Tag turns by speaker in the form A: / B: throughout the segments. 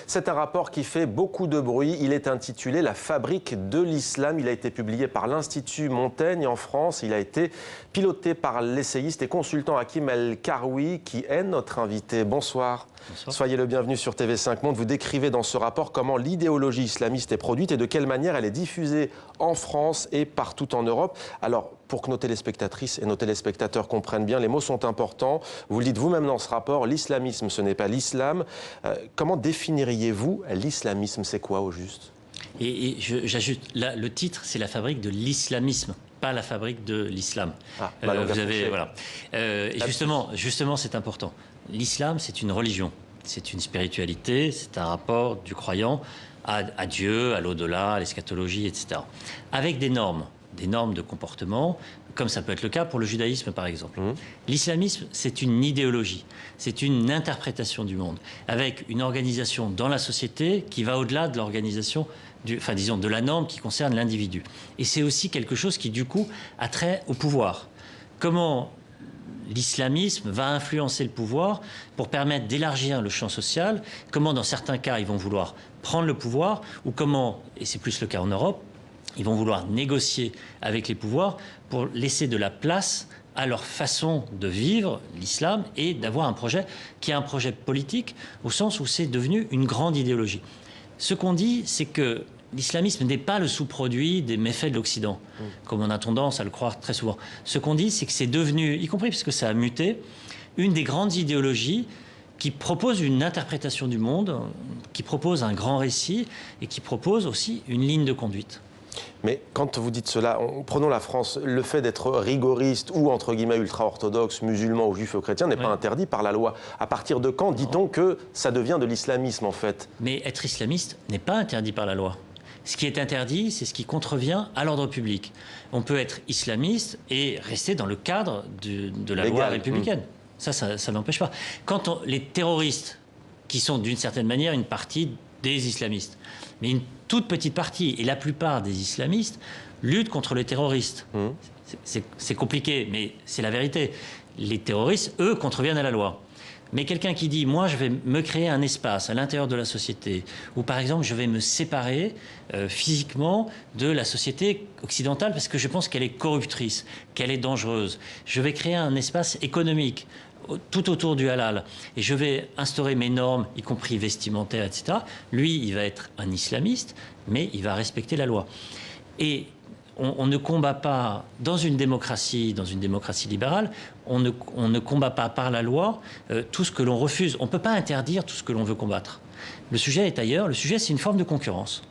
A: C'est un rapport qui fait beaucoup de bruit. Il est intitulé « La fabrique de l'islam ». Il a été publié par l'Institut Montaigne en France. Il a été piloté par l'essayiste et consultant Hakim El-Karoui, qui est notre invité. Bonsoir. Bonsoir. Soyez le bienvenu sur TV5 Monde. Vous décrivez dans ce rapport comment l'idéologie islamiste est produite et de quelle manière elle est diffusée en France et partout en Europe. Alors, pour que nos téléspectatrices et nos téléspectateurs comprennent bien, les mots sont importants. Vous le dites vous-même dans ce rapport, l'islamisme, ce n'est pas l'islam. Comment définiriez-vous l'islamisme? C'est quoi au juste?
B: Et j'ajoute, le titre, c'est la fabrique de l'islamisme, pas la fabrique de l'islam.
A: Ah,
B: vous avez, voilà. Justement, c'est important. L'islam, c'est une religion, c'est une spiritualité, c'est un rapport du croyant à Dieu, à l'au-delà, à l'eschatologie, etc. Avec des normes de comportement, comme ça peut être le cas pour le judaïsme, par exemple. L'islamisme, c'est une idéologie, c'est une interprétation du monde, avec une organisation dans la société qui va au-delà de l'organisation, disons, de la norme qui concerne l'individu. Et c'est aussi quelque chose qui, du coup, a trait au pouvoir. Comment l'islamisme va influencer le pouvoir pour permettre d'élargir le champ social, comment, dans certains cas, ils vont vouloir prendre le pouvoir, ou comment, et c'est plus le cas en Europe, ils vont vouloir négocier avec les pouvoirs pour laisser de la place à leur façon de vivre l'islam et d'avoir un projet qui est un projet politique au sens où c'est devenu une grande idéologie. Ce qu'on dit, c'est que l'islamisme n'est pas le sous-produit des méfaits de l'Occident, comme on a tendance à le croire très souvent. Ce qu'on dit, c'est que c'est devenu, y compris parce que ça a muté, une des grandes idéologies qui propose une interprétation du monde, qui propose un grand récit et qui propose aussi une ligne de conduite.
A: Mais quand vous dites cela, prenons la France, le fait d'être rigoriste ou, entre guillemets, ultra-orthodoxe, musulman ou juif ou chrétien n'est pas interdit par la loi. À partir de quand dit-on que ça devient de l'islamisme, en fait? Mais
B: être islamiste n'est pas interdit par la loi. Ce qui est interdit, c'est ce qui contrevient à l'ordre public. On peut être islamiste et rester dans le cadre de la loi républicaine. Ça n'empêche pas. Quand les terroristes, qui sont d'une certaine manière une partie des islamistes, mais une toute petite partie, et la plupart des islamistes, luttent contre les terroristes. C'est compliqué, mais c'est la vérité. Les terroristes, eux, contreviennent à la loi. Mais quelqu'un qui dit, moi, je vais me créer un espace à l'intérieur de la société, ou par exemple, je vais me séparer physiquement de la société occidentale parce que je pense qu'elle est corruptrice, qu'elle est dangereuse. Je vais créer un espace économique tout autour du halal, et je vais instaurer mes normes, y compris vestimentaires, etc. Lui, il va être un islamiste, mais il va respecter la loi. Et on ne combat pas, dans une démocratie libérale, on ne combat pas par la loi tout ce que l'on refuse. On ne peut pas interdire tout ce que l'on veut combattre. Le sujet est ailleurs. Le sujet, c'est une forme de concurrence.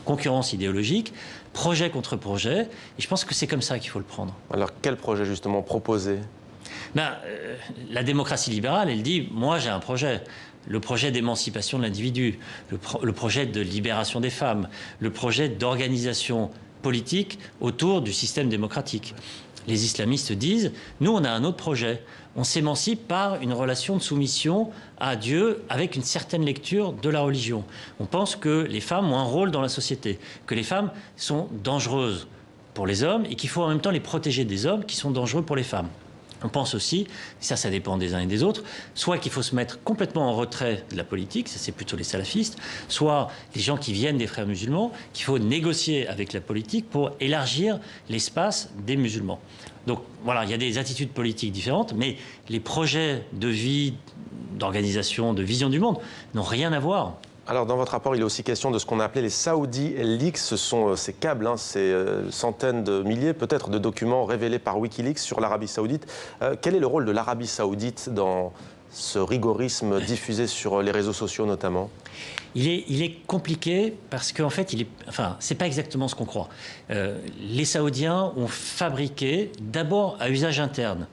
B: Concurrence idéologique, projet contre projet. Et je pense que c'est comme ça qu'il faut le prendre.
A: Alors, quel projet, justement, proposer?
B: La démocratie libérale, elle dit, moi, j'ai un projet. Le projet d'émancipation de l'individu, le projet de libération des femmes, le projet d'organisation politique autour du système démocratique. Les islamistes disent, nous, on a un autre projet. On s'émancipe par une relation de soumission à Dieu avec une certaine lecture de la religion. On pense que les femmes ont un rôle dans la société, que les femmes sont dangereuses pour les hommes et qu'il faut en même temps les protéger des hommes qui sont dangereux pour les femmes. On pense aussi, ça dépend des uns et des autres, soit qu'il faut se mettre complètement en retrait de la politique, ça c'est plutôt les salafistes, soit les gens qui viennent des frères musulmans, qu'il faut négocier avec la politique pour élargir l'espace des musulmans. Donc voilà, il y a des attitudes politiques différentes, mais les projets de vie, d'organisation, de vision du monde n'ont rien à voir.
A: Alors, dans votre rapport, il est aussi question de ce qu'on a appelé les Saudi Leaks. Ce sont ces câbles, ces centaines de milliers, peut-être, de documents révélés par Wikileaks sur l'Arabie Saoudite. Quel est le rôle de l'Arabie Saoudite dans ce rigorisme diffusé sur les réseaux sociaux, notamment?
B: Il est compliqué parce qu'en fait, c'est pas exactement ce qu'on croit. Les Saoudiens ont fabriqué, d'abord à usage interne,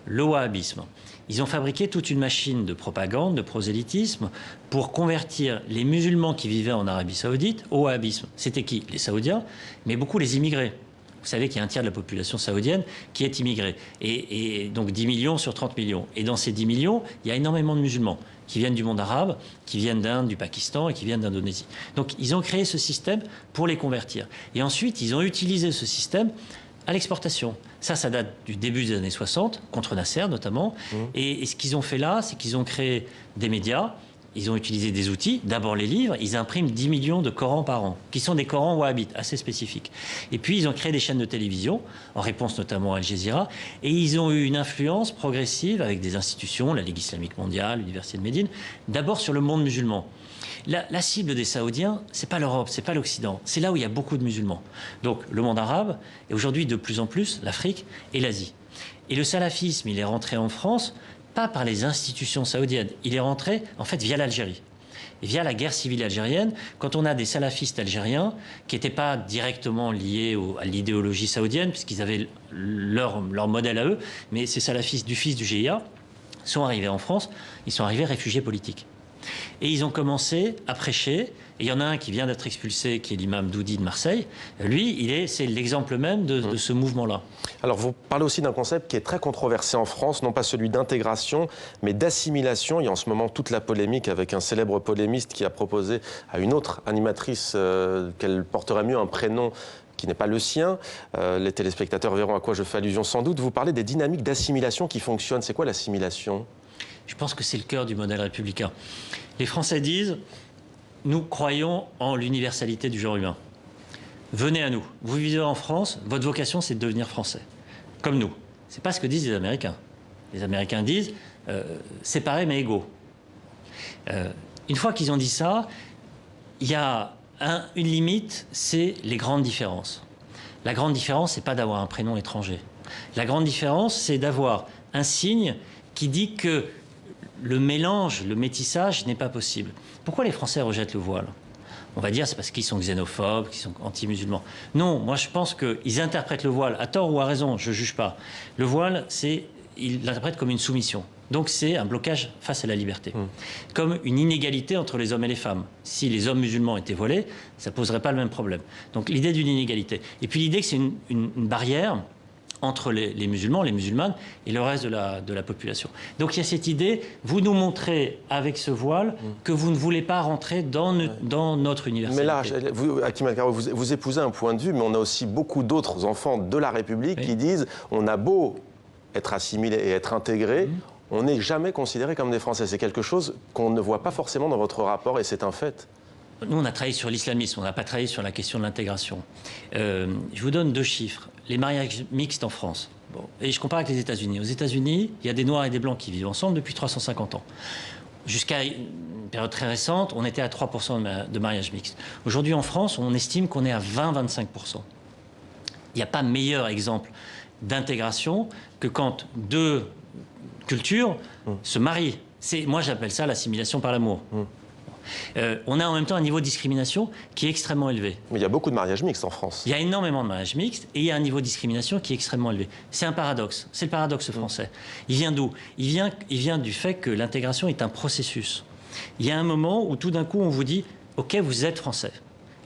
B: le wahhabisme. Ils ont fabriqué toute une machine de propagande, de prosélytisme, pour convertir les musulmans qui vivaient en Arabie Saoudite au wahhabisme. C'était qui? Les Saoudiens, mais beaucoup les immigrés. Vous savez qu'il y a un tiers de la population saoudienne qui est immigrée. Et donc 10 millions sur 30 millions. Et dans ces 10 millions, il y a énormément de musulmans qui viennent du monde arabe, qui viennent d'Inde, du Pakistan et qui viennent d'Indonésie. Donc ils ont créé ce système pour les convertir. Et ensuite, ils ont utilisé ce système à l'exportation. Ça date du début des années 60, contre Nasser notamment. Et ce qu'ils ont fait là, c'est qu'ils ont créé des médias. ils ont utilisé des outils. D'abord les livres, ils impriment 10 millions de Corans par an, qui sont des Corans wahhabites, assez spécifiques. Et puis ils ont créé des chaînes de télévision, en réponse notamment à Al Jazeera, et ils ont eu une influence progressive avec des institutions, la Ligue islamique mondiale, l'Université de Médine, d'abord sur le monde musulman. La cible des Saoudiens, c'est pas l'Europe, c'est pas l'Occident, c'est là où il y a beaucoup de musulmans. Donc le monde arabe, et aujourd'hui de plus en plus l'Afrique et l'Asie. Et le salafisme, il est rentré en France, pas par les institutions saoudiennes, il est rentré en fait via l'Algérie. Et via la guerre civile algérienne, quand on a des salafistes algériens qui n'étaient pas directement liés à l'idéologie saoudienne, puisqu'ils avaient leur modèle à eux, mais ces salafistes du fils du GIA sont arrivés en France, ils sont arrivés réfugiés politiques. Et ils ont commencé à prêcher. Et il y en a un qui vient d'être expulsé, qui est l'imam Doudi de Marseille. Lui, c'est l'exemple même de ce mouvement-là.
A: Alors, vous parlez aussi d'un concept qui est très controversé en France, non pas celui d'intégration, mais d'assimilation. Il y a en ce moment toute la polémique avec un célèbre polémiste qui a proposé à une autre animatrice qu'elle porterait mieux un prénom qui n'est pas le sien. Les téléspectateurs verront à quoi je fais allusion sans doute. Vous parlez des dynamiques d'assimilation qui fonctionnent. C'est quoi l'assimilation ?
B: Je pense que c'est le cœur du modèle républicain. Les Français disent, nous croyons en l'universalité du genre humain. Venez à nous. Vous vivez en France, votre vocation c'est de devenir français. Comme nous. C'est pas ce que disent les Américains. Les Américains disent, séparés mais égaux. Une fois qu'ils ont dit ça, il y a une limite, c'est les grandes différences. La grande différence, c'est pas d'avoir un prénom étranger. La grande différence, c'est d'avoir un signe qui dit que le mélange, le métissage n'est pas possible. Pourquoi les Français rejettent le voile ? On va dire c'est parce qu'ils sont xénophobes, qu'ils sont anti-musulmans. Non, moi je pense qu'ils interprètent le voile, à tort ou à raison, je ne juge pas. Le voile, ils l'interprètent comme une soumission. Donc c'est un blocage face à la liberté. Comme une inégalité entre les hommes et les femmes. Si les hommes musulmans étaient voilés, ça ne poserait pas le même problème. Donc l'idée d'une inégalité. Et puis l'idée que c'est une barrière entre les musulmans, les musulmanes et le reste de la population. Donc il y a cette idée, vous nous montrez avec ce voile que vous ne voulez pas rentrer dans notre universalité.
A: Mais là, Hakim El-Karoui, vous épousez un point de vue, mais on a aussi beaucoup d'autres enfants de la République qui disent on a beau être assimilé et être intégré, on n'est jamais considéré comme des Français. C'est quelque chose qu'on ne voit pas forcément dans votre rapport et c'est un fait.
B: Nous, on a travaillé sur l'islamisme, on n'a pas travaillé sur la question de l'intégration. Je vous donne 2 chiffres. Les mariages mixtes en France. Bon. Et je compare avec les États-Unis. Aux États-Unis, il y a des Noirs et des Blancs qui vivent ensemble depuis 350 ans. Jusqu'à une période très récente, on était à 3% de mariages mixtes. Aujourd'hui, en France, on estime qu'on est à 20-25%. Il n'y a pas meilleur exemple d'intégration que quand 2 cultures se marient. Moi, j'appelle ça l'assimilation par l'amour. On a en même temps un niveau de discrimination qui est extrêmement élevé.
A: Mais il y a beaucoup de mariages mixtes en France.
B: Il y a énormément de mariages mixtes et il y a un niveau de discrimination qui est extrêmement élevé. C'est un paradoxe. C'est le paradoxe français. Il vient d'où ? Il vient du fait que l'intégration est un processus. Il y a un moment où tout d'un coup on vous dit « Ok, vous êtes français ».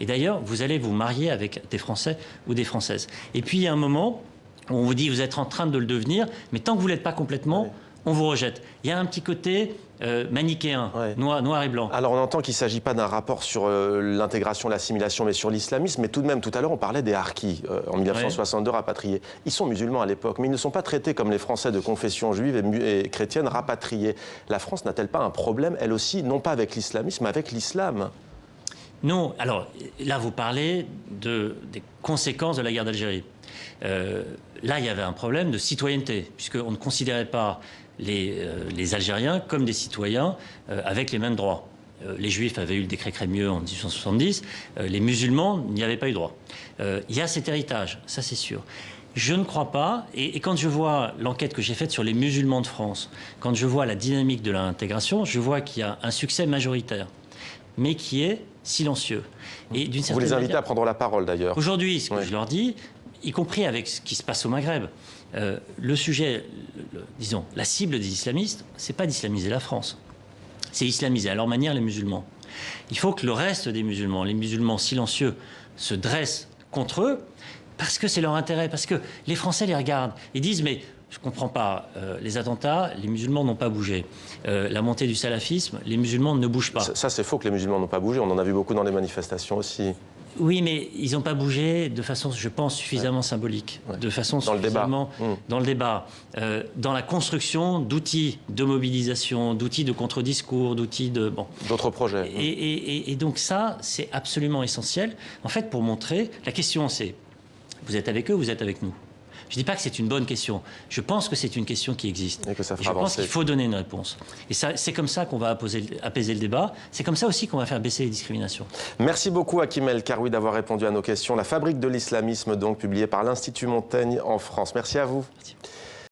B: Et d'ailleurs, vous allez vous marier avec des Français ou des Françaises. Et puis il y a un moment où on vous dit « Vous êtes en train de le devenir, mais tant que vous ne l'êtes pas complètement, on vous rejette ». Il y a un petit côté manichéen, noir et blanc.
A: Alors on entend qu'il ne s'agit pas d'un rapport sur l'intégration, l'assimilation, mais sur l'islamisme. Mais tout de même, tout à l'heure, on parlait des harkis, en 1962 rapatriés. Ils sont musulmans à l'époque, mais ils ne sont pas traités comme les Français de confession juive et chrétienne rapatriés. La France n'a-t-elle pas un problème, elle aussi, non pas avec l'islamisme, mais avec l'islam ?
B: Non. Alors là, vous parlez des conséquences de la guerre d'Algérie. Là, il y avait un problème de citoyenneté, puisqu'on ne considérait pas les Algériens comme des citoyens avec les mêmes droits. Les Juifs avaient eu le décret Crémieux en 1870, les musulmans n'y avaient pas eu droit. Il y a cet héritage, ça c'est sûr. Je ne crois pas, et quand je vois l'enquête que j'ai faite sur les musulmans de France, quand je vois la dynamique de l'intégration, je vois qu'il y a un succès majoritaire, mais qui est silencieux. Et d'une certaine
A: Vous les invitez
B: manière,
A: à prendre la parole d'ailleurs.
B: Aujourd'hui, ce que je leur dis, y compris avec ce qui se passe au Maghreb, le sujet, disons, la cible des islamistes, c'est pas d'islamiser la France. C'est islamiser à leur manière les musulmans. Il faut que le reste des musulmans, les musulmans silencieux, se dressent contre eux parce que c'est leur intérêt, parce que les Français les regardent et disent mais Je ne comprends pas. Les attentats, les musulmans n'ont pas bougé. La montée du salafisme, les musulmans ne bougent pas.
A: Ça c'est faux que les musulmans n'ont pas bougé. On en a vu beaucoup dans les manifestations aussi.
B: Oui, mais ils n'ont pas bougé de façon, je pense, suffisamment symbolique, de façon suffisamment dans le débat, dans la construction d'outils de mobilisation, d'outils de contre-discours, d'outils de
A: d'autres projets.
B: Et donc ça, c'est absolument essentiel. En fait, pour montrer, la question c'est, vous êtes avec eux, vous êtes avec nous. Je ne dis pas que c'est une bonne question. Je pense que c'est une question qui existe.
A: Et que ça fera
B: je pense qu'il faut donner une réponse. Et c'est comme ça qu'on va apaiser le débat. C'est comme ça aussi qu'on va faire baisser les discriminations.
A: Merci beaucoup Hakim El Karoui d'avoir répondu à nos questions. La fabrique de l'islamisme, donc publiée par l'Institut Montaigne en France. Merci à vous.
B: Merci.